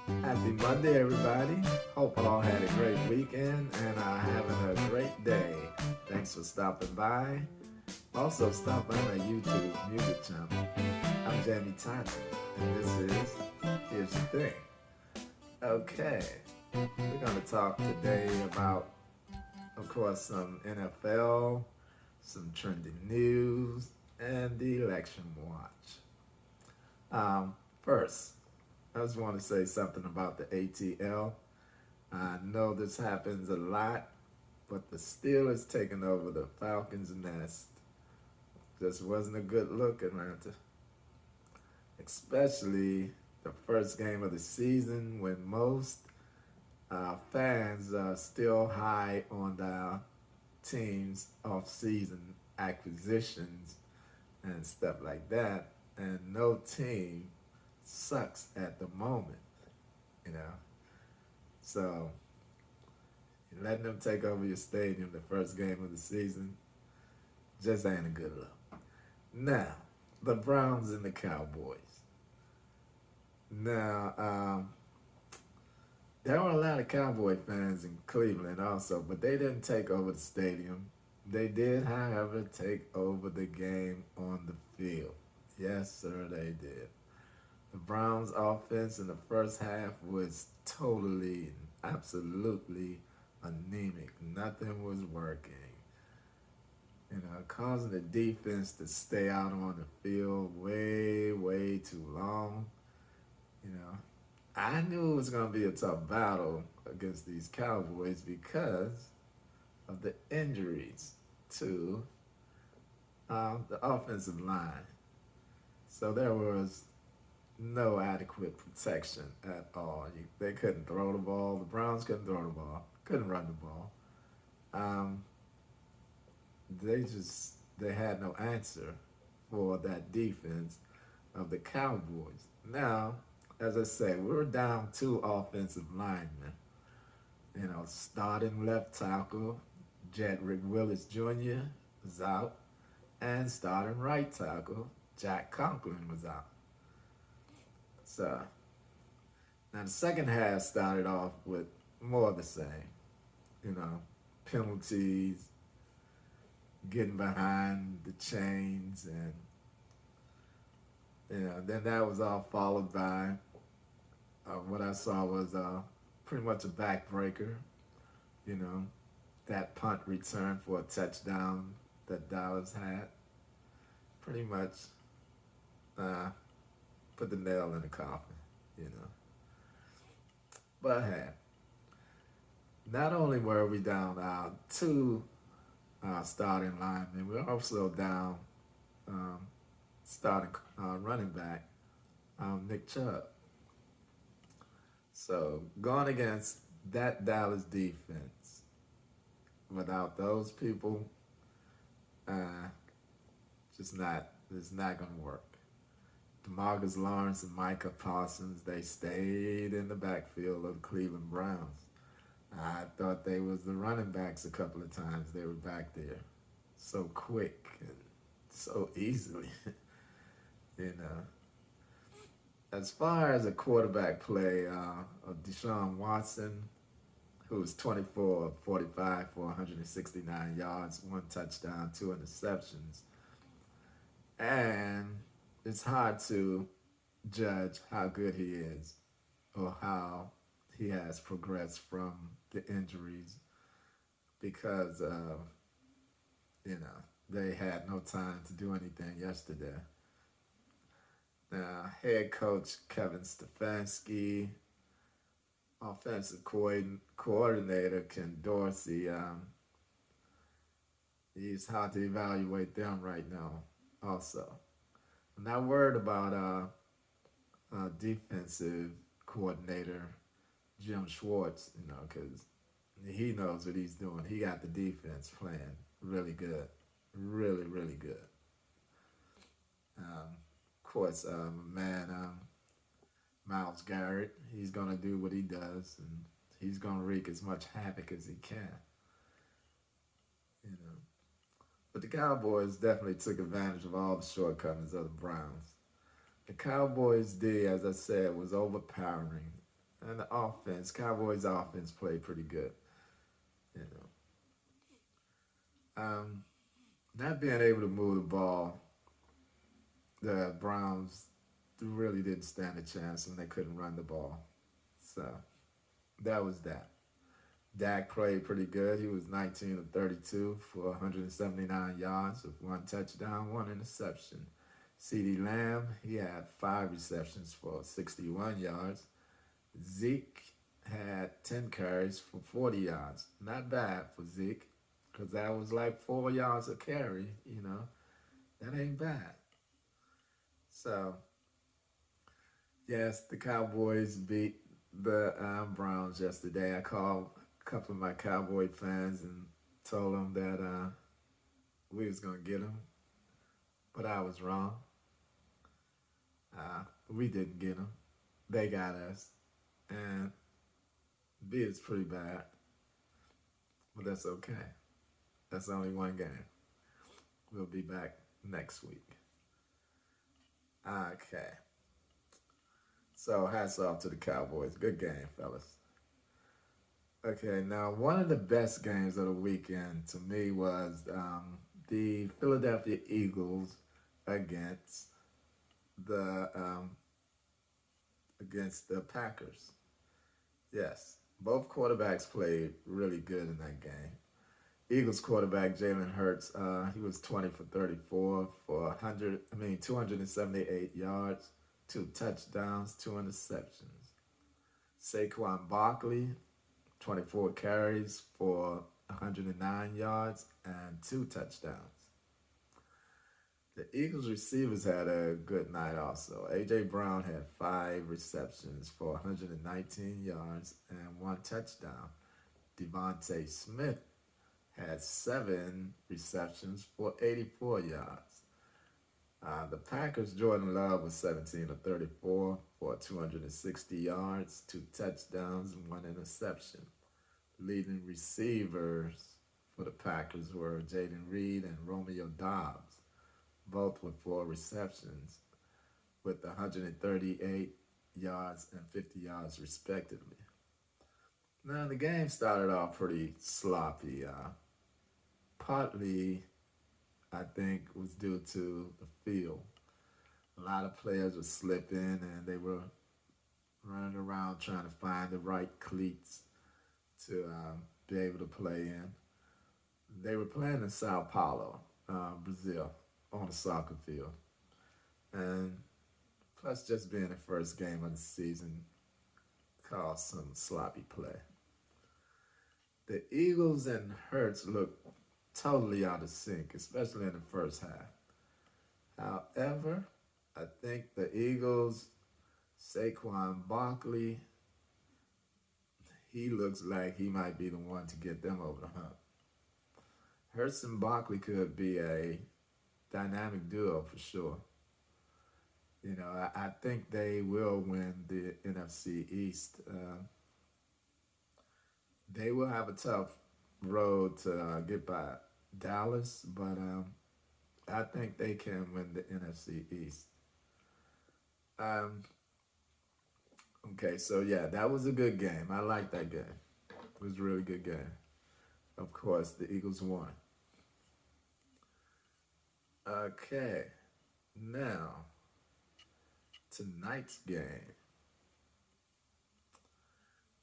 Happy Monday, everybody. Hope all had a great weekend and are having a great day. Thanks for stopping by. Also, stop by my YouTube music channel. I'm Jamie Thompson, and this is Here's the Thing. Okay, we're going to talk today about, of course, some NFL, some trending news, and the election watch. First, I just want to say something about the ATL. I know this happens a lot, but the Steelers taking over the Falcons' nest just wasn't a good look, Atlanta. Especially the first game of the season when most fans are still high on the team's off-season acquisitions and stuff like that, and no team sucks at the moment, you know. So letting them take over your stadium the first game of the season just ain't a good look. Now, the Browns and the Cowboys. Now, there were a lot of Cowboy fans in Cleveland also, but they didn't take over the stadium. They did, however, take over the game on the field. Yes, sir, they did. The Browns' offense in the first half was totally, absolutely anemic. Nothing was working. Causing the defense to stay out on the field way, way too long. You know, I knew it was going to be a tough battle against these Cowboys because of the injuries to the offensive line. So there was no adequate protection at all. They couldn't throw the ball. The Browns couldn't throw the ball. Couldn't run the ball. Um, they had no answer for that defense of the Cowboys. Now, as I say, we were down two offensive linemen. Starting left tackle Jedrick Willis Jr. was out, and starting right tackle Jack Conklin was out. So now the second half started off with more of the same. You know, penalties, getting behind the chains, and then that was all followed by what I saw was pretty much a backbreaker. You know, that punt return for a touchdown that Dallas had pretty much uh, put the nail in the coffin. You know, but hey, not only were we down two starting linemen, we're also down um, starting running back Nick Chubb. So going against that Dallas defense without those people, uh, it's not gonna work. DeMarcus Lawrence and Micah Parsons, they stayed in the backfield of the Cleveland Browns. I thought they was the running backs a couple of times. They were back there so quick and so easily. you know. As far as a quarterback play of Deshaun Watson, who was 24 of 45 for 169 yards, one touchdown, two interceptions. And it's hard to judge how good he is or how he has progressed from the injuries because they had no time to do anything yesterday. Now, head coach Kevin Stefanski, offensive coordinator Ken Dorsey, it's hard to evaluate them right now also. I'm not worried about defensive coordinator Jim Schwartz, because he knows what he's doing. He got the defense playing really good, really, really good. Of course, Miles Garrett, he's gonna do what he does, and he's gonna wreak as much havoc as he can. You know, but the Cowboys definitely took advantage of all the shortcomings of the Browns. The Cowboys D, as I said, was overpowering. And the offense, Cowboys offense played pretty good. You know, not being able to move the ball, the Browns really didn't stand a chance when they couldn't run the ball. So that was that. Dak played pretty good. He was 19 of 32 for 179 yards with one touchdown, one interception. CeeDee Lamb, he had five receptions for 61 yards. Zeke had 10 carries for 40 yards. Not bad for Zeke, because that was like 4 yards a carry, That ain't bad. So, yes, the Cowboys beat the Browns yesterday. I called a couple of my Cowboy fans and told them that we was going to get them, but I was wrong. We didn't get them. They got us. And beat us pretty bad, but that's okay. That's only one game. We'll be back next week. Okay. So hats off to the Cowboys. Good game, fellas. Okay, now one of the best games of the weekend to me was the Philadelphia Eagles against the Packers. Yes, both quarterbacks played really good in that game. Eagles quarterback Jalen Hurts, he was 20 for 34 for 278 yards, two touchdowns, two interceptions. Saquon Barkley, 24 carries for 109 yards and two touchdowns. The Eagles receivers had a good night also. A.J. Brown had five receptions for 119 yards and one touchdown. Devontae Smith had seven receptions for 84 yards. The Packers, Jordan Love was 17 of 34 for 260 yards, two touchdowns, and one interception. Leading receivers for the Packers were Jaden Reed and Romeo Doubs, both with four receptions, with 138 yards and 50 yards respectively. Now, the game started off pretty sloppy. Partly, I think, was due to the field. A lot of players were slipping and they were running around trying to find the right cleats to be able to play in. They were playing in Sao Paulo, Brazil, on a soccer field. And plus, just being the first game of the season caused some sloppy play. The Eagles and Hurts looked totally out of sync, especially in the first half. However, I think the Eagles, Saquon Barkley, he looks like he might be the one to get them over the hump. Hurts and Barkley could be a dynamic duo for sure. I think they will win the NFC East. They will have a tough road to get by Dallas, but I think they can win the NFC East. Okay, so yeah, that was a good game. I like that game. It was a really good game. Of course, the Eagles won. Okay, now, tonight's game.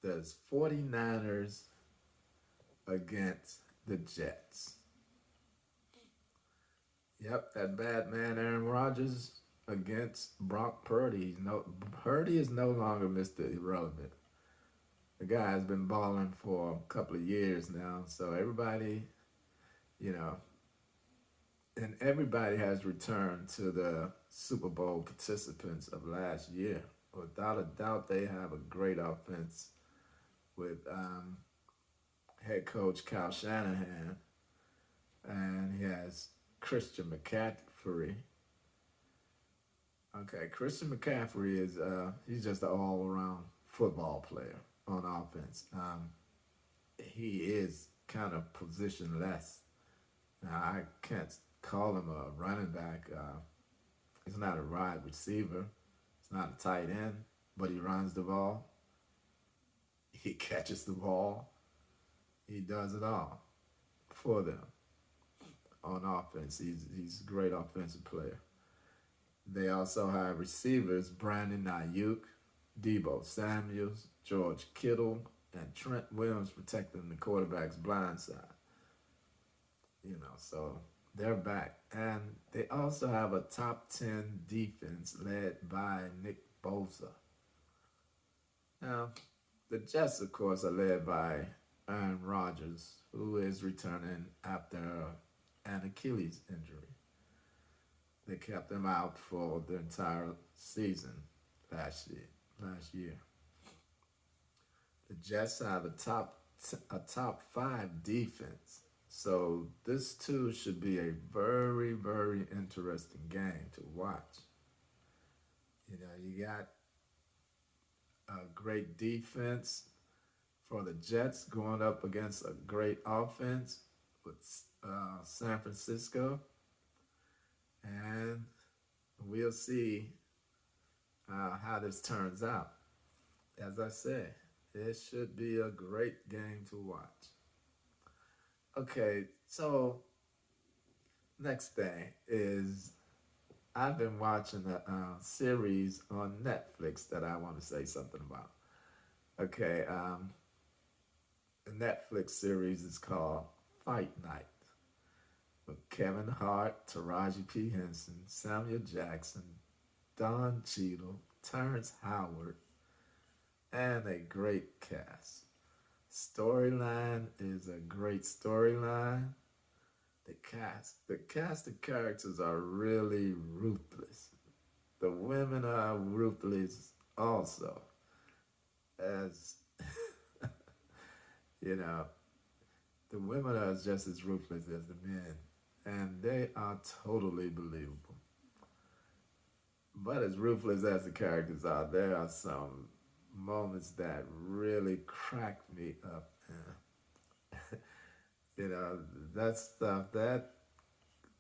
There's 49ers against the Jets. Yep, that bad man Aaron Rodgers against Brock Purdy. Purdy is no longer Mr. Irrelevant. The guy has been balling for a couple of years now, so everybody, and everybody has returned to the Super Bowl participants of last year. Without a doubt, they have a great offense with head coach Kyle Shanahan, and he has Christian McCaffrey. Okay, Christian McCaffrey is he's just an all-around football player on offense. He is kind of positionless. Now, I can't call him a running back. He's not a wide receiver. He's not a tight end, but he runs the ball. He catches the ball. He does it all for them on offense. He's a great offensive player. They also have receivers Brandon Ayuk, Debo Samuels, George Kittle, and Trent Williams protecting the quarterback's blind side. So they're back. And they also have a top 10 defense led by Nick Bosa. Now, the Jets, of course, are led by Aaron Rodgers, who is returning after an Achilles injury. They kept him out for the entire season last year. Last year, the Jets have a top five defense, so this too should be a very very interesting game to watch. You got a great defense for the Jets going up against a great offense with San Francisco, and we'll see how this turns out. As I said, it should be a great game to watch. Okay, so next thing is I've been watching a series on Netflix that I want to say something about. Okay, the Netflix series is called Fight Night with Kevin Hart, Taraji P. Henson, Samuel Jackson, Don Cheadle, Terrence Howard, and a great cast. Storyline is a great storyline. The cast of characters are really ruthless. The women are ruthless also, as you know, the women are just as ruthless as the men, and they are totally believable. But as ruthless as the characters are, there are some moments that really cracked me up. you know, that stuff, that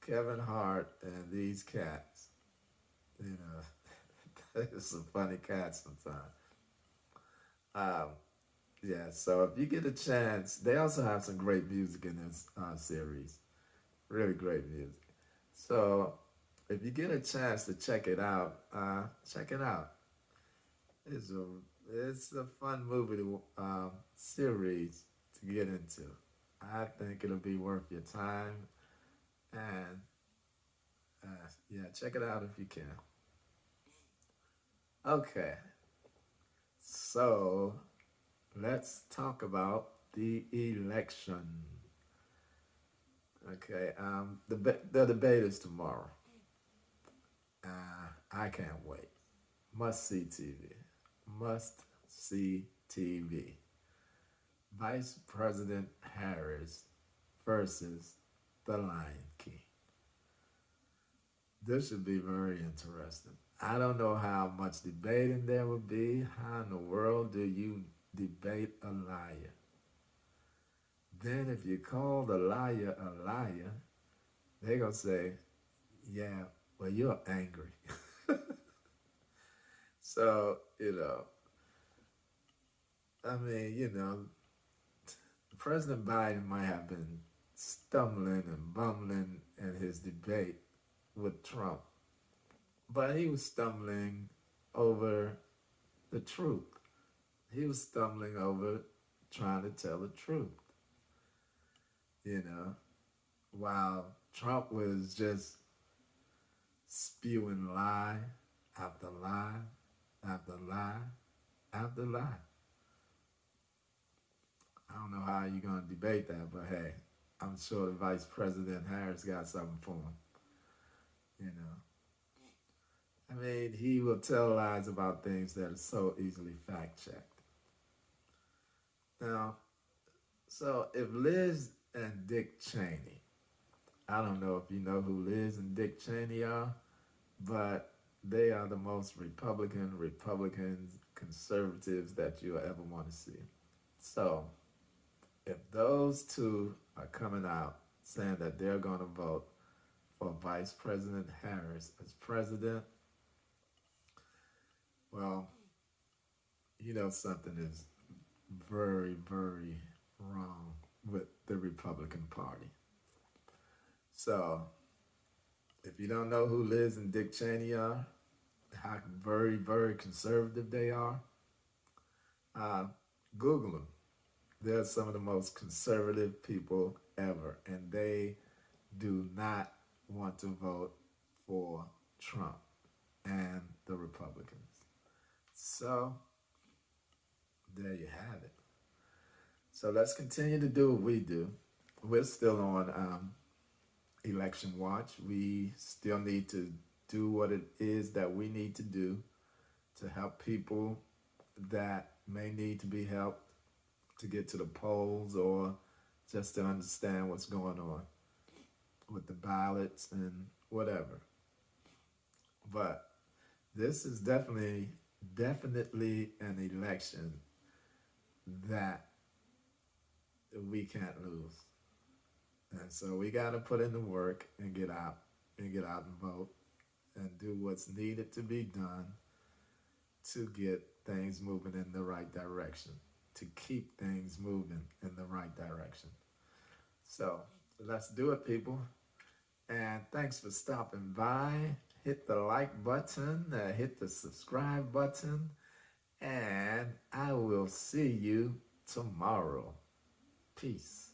Kevin Hart and these cats, you know, there's some funny cats sometimes. Um, yeah, so if you get a chance, they also have some great music in this series. Really great music. So if you get a chance to check it out, check it out. It's a it's a fun movie to series to get into. I think it'll be worth your time, and yeah, check it out if you can. Okay, so let's talk about the election. Okay, the debate is tomorrow. I can't wait. Must see TV. Must see TV. Vice President Harris versus the Lion King. This should be very interesting. I don't know how much debating there will be. How in the world do you debate a liar? Then, if you call the liar a liar, they're going to say, yeah, well, you're angry. So, President Biden might have been stumbling and bumbling in his debate with Trump, but he was stumbling over the truth. He was stumbling over trying to tell the truth, you know, while Trump was just spewing lie after lie after lie after lie. I don't know how you're going to debate that, but hey, I'm sure the Vice President Harris got something for him, you know. I mean, he will tell lies about things that are so easily fact checked. Now, so if Liz and Dick Cheney, I don't know if you know who Liz and Dick Cheney are, but they are the most Republicans, conservatives that you'll ever want to see. So, if those two are coming out saying that they're going to vote for Vice President Harris as president, well, something is very, very wrong with the Republican Party. So, if you don't know who Liz and Dick Cheney are, how very, very conservative they are, uh, Google them. They're some of the most conservative people ever, and they do not want to vote for Trump and the Republicans. So, there you have it. So, let's continue to do what we do. We're still on election watch. We still need to do what it is that we need to do to help people that may need to be helped to get to the polls or just to understand what's going on with the ballots and whatever. But this is definitely an election that we can't lose. And so we got to put in the work and get out and vote and do what's needed to be done to get things moving in the right direction, to keep things moving in the right direction. So let's do it, people. And thanks for stopping by. Hit the like button, hit the subscribe button, and I will see you tomorrow. Peace.